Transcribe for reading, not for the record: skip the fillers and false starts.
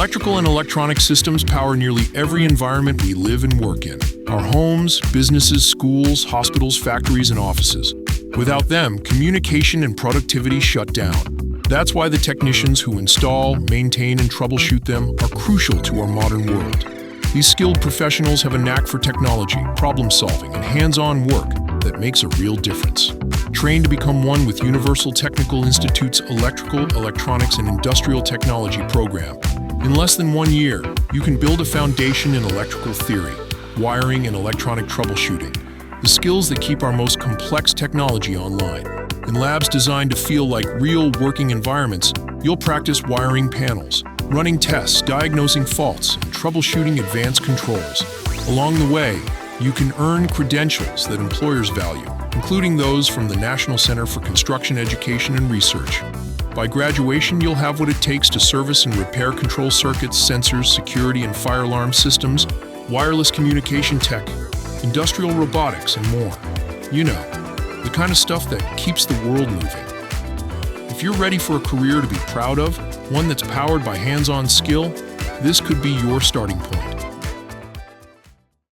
Electrical and electronic systems power nearly every environment we live and work in. Our homes, businesses, schools, hospitals, factories, and offices. Without them, communication and productivity shut down. That's why the technicians who install, maintain, and troubleshoot them are crucial to our modern world. These skilled professionals have a knack for technology, problem-solving, and hands-on work that makes a real difference. Trained to become one with Universal Technical Institute's Electrical, Electronics, and Industrial Technology program, in less than 1 year, you can build a foundation in electrical theory, wiring, and electronic troubleshooting, the skills that keep our most complex technology online. In labs designed to feel like real working environments, you'll practice wiring panels, running tests, diagnosing faults, and troubleshooting advanced controls. Along the way, you can earn credentials that employers value, including those from the National Center for Construction Education and Research. By graduation, you'll have what it takes to service and repair control circuits, sensors, security and fire alarm systems, wireless communication tech, industrial robotics, and more. You know, the kind of stuff that keeps the world moving. If you're ready for a career to be proud of, one that's powered by hands-on skill, this could be your starting point.